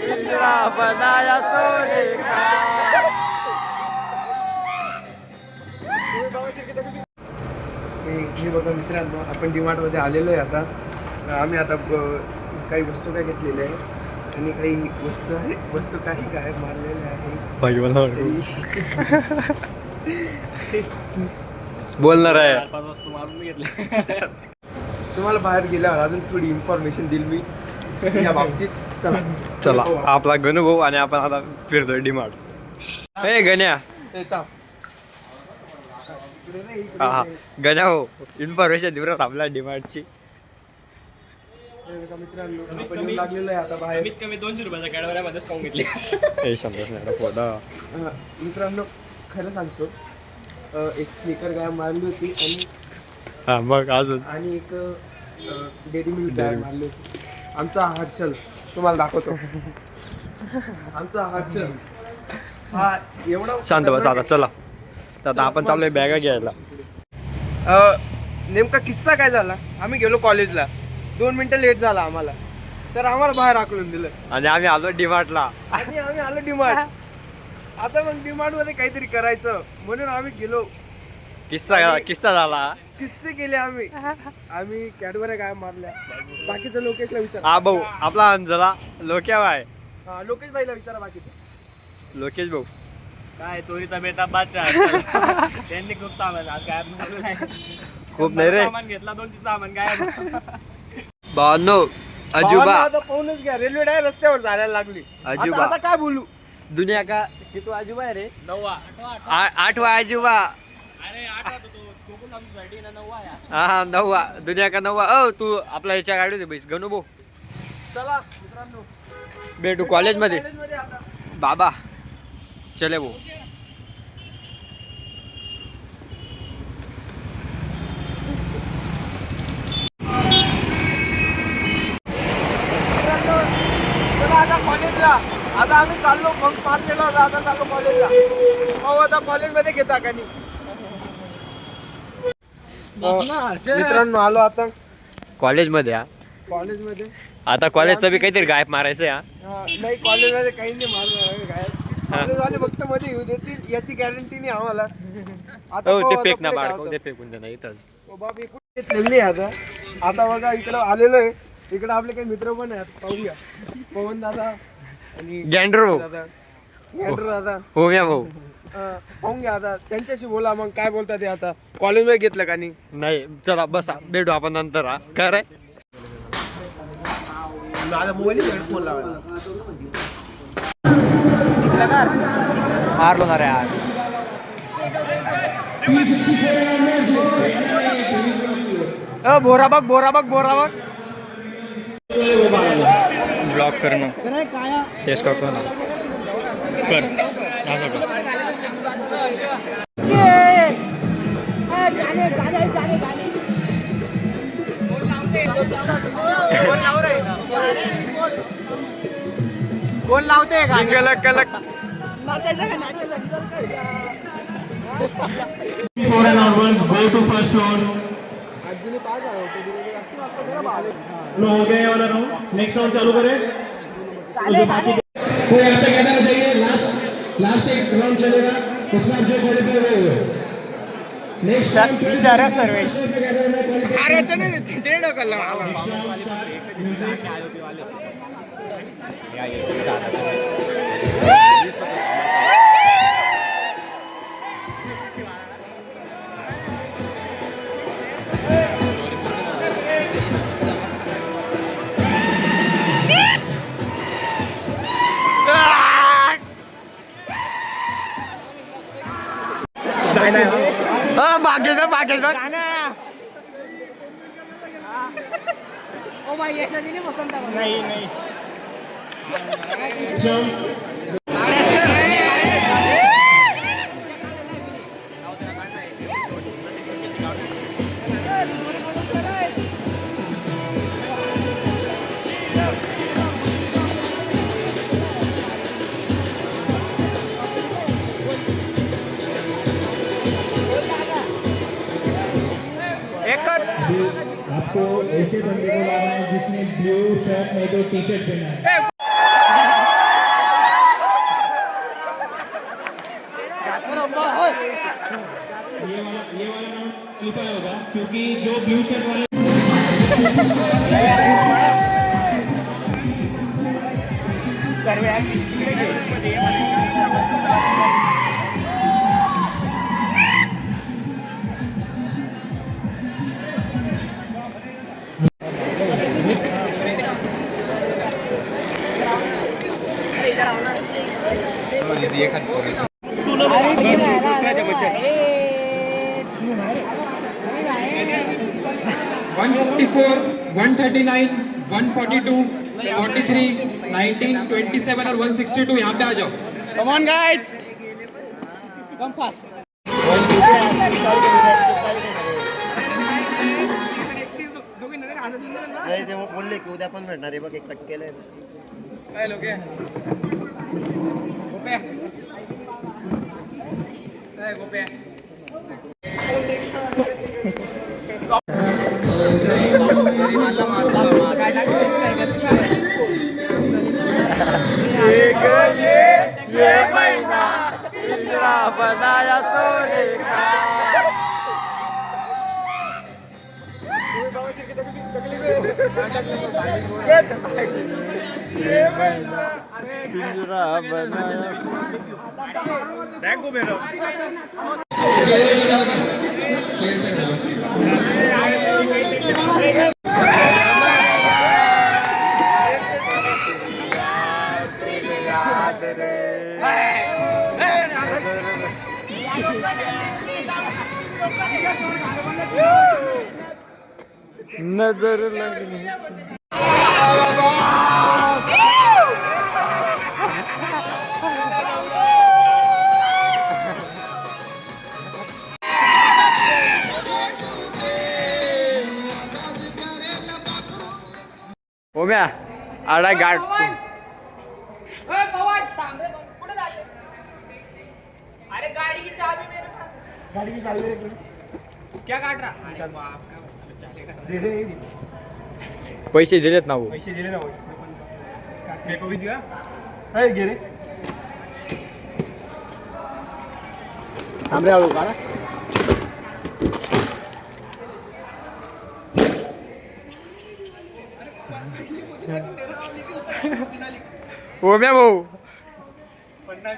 पिंजरा बनाया सोने का। हे बघा मित्रांनो, आपण डीमार्ट मध्ये आलेलो आहे आता. आम्ही आता काही वस्तू काय घेतलेल्या आहे आणि काही वस्तू काही काय मारलेल्या आहे. बोलणार आहे. 4-5 वस्तू मारून घेतल्या. तुम्हाला बाहेर गेल्यावर अजून थोडी इन्फॉर्मेशन दिली मी या बाबतीत. चला आपला गणू भाऊ आणि आपण आता फिरतोय डीमार्ट. हे गण्या, हा गण्या हो, इन्फॉर्मेशन दिवस आपल्या डीमार्टची. मित्रांनो आपण लागलेलं आहे आता बाहेर. कमी 200 रुपयाच्या कॅडबऱ्यामध्येच खाऊन घेतली. मित्रांनो खरं सांगतो, एक स्निकर गाय मारली होती आणि हा मग अजून आणि एक डेअरी मिल्क गाय मारली होती. आमचा हर्षल तुम्हाला दाखवतो. आमचा हर्षल हा एवढा शांत बस आता. चला तर आता आपण चाललोय बॅगा घ्यायला. नेमका किस्सा काय झाला, आम्ही गेलो कॉलेजला, 2 मिनिटं लेट झाला आम्हाला, तर आम्हाला बाहेर हाकलून दिलं आणि आम्ही आलो डीमार्टला. आणि आम्ही आलो डीमार्ट. आता मग डीमार्ट मध्ये काहीतरी करायचं म्हणून आम्ही गेलो. किस्सा झाला. किस्से केले आम्ही कॅडबऱ्या काय मारल्या. बाकीचं लोकेशला विचारा. हा भाऊ आपला अंजला लोक्या बाय. हा लोकेश भाईला विचारा बाकीचं. लोकेश भाऊ काय चोरीचा बेटा बादशाह. त्यांनी खूप सामान आज गायब झालं. खूप नाही रे सामान घेतला, 200 सामान गायब. बानो अजूबा. आता पाहूनच घ्या, रेल्वे डायरेक्ट रस्त्यावर जायला लागली. अजूबा. आता काय बोलू. दुनिया का किती अजूबा आहे रे? 9वा. 8वा अजूबा. अरे 8 होतो तो. कोकण आमच्यासाठी ना 9वा आहे. हा 9वा. दुनिया का 9वा. तू आपल्या याच्या गाडीत बैस गणू भाऊ. चला मित्रांनो भेटू कॉलेज मध्ये. आता बाबा चले भाऊ. चला आता कॉलेजला. आता आम्ही चाललो, मग मारलेला होता, आता चाललो कॉलेजला. हो आता कॉलेजमध्ये घेता का नाही. मित्रांनो आलो आता कॉलेजमध्ये हा. कॉलेजमध्ये. आता कॉलेजचं बी काहीतरी गायब मारायचं हा. नाही कॉलेजमध्ये काही नाही मारणार काय. कॉलेजवाले फक्त मध्ये येऊ देतील याची गॅरंटी नाही आम्हाला. आता हो ते पाहू फेक आता ना पुढे काय बाळको, होतं. ते फेकून दे ना इथंच. बाबा इकडे चालली आता. आता बघा इकडं आलेलो आहे. इकडे आपले काही मित्र पण आहेत, पाहूया. पवन दादा आणि गँड्रो दादा, गँड्रो दादा. हो म्या भाऊ. पाहून घ्या आता, त्यांच्याशी बोला मग काय बोलतात ते. आता कॉलेजमध्ये घेतलं का नाही. नाही चला बसा, भेटू आपण नंतर हा. काय रे माझा मोबाईल हेडफोन लावायला. हार होणार आहे आज. बोरा बघ बोरा बघ बोरा बघ. ब्लॉक करणं तेच करतो ना. कर असं कर. कोण लावते का कलक कलक. लो हो गया वाला राउंड. नेक्स्ट राउंड चालू करें. जो बाकी कोई यहाँ पे कहना चाहिए लास्ट एक राउंड चलेगा उसमें आप जो क्वालिफाई हुए नेक्स्ट राउंड विचारा सर्वेश. अरे ते डोकला बागेच बघ. ओ भाई ऐसा नहीं पसंद था. नाही आपको ऐसे बंदे को लाना है जिसने ब्लू शर्ट नहीं तो टी शर्ट पहना है. क्वालिफाई होगा क्योंकि जो ब्लू शर्ट वाले वन 139, 142, 43, 19, 27 और 162 यहाँ पे आ जाओ. Come on, guys. Come fast. ते बोलले की उद्या पण भेटणार आहे बघ एक कट केलंय बनाया सोने का पिंजरा बनाया Thank you, Bero. नजर लगनी ओम्या आडा गाठ अरे गाड़ी की चाबी मेरे पास। गाड़ी की चाबी मेरे क्या काट रहा? अरे बाप का चलेगा। दे दे पैसे दिलेत ना हो पैसे दिले ना मेरे को भी दिया है गे रे थांबरे आलो का ओम्या भाऊ पन्नास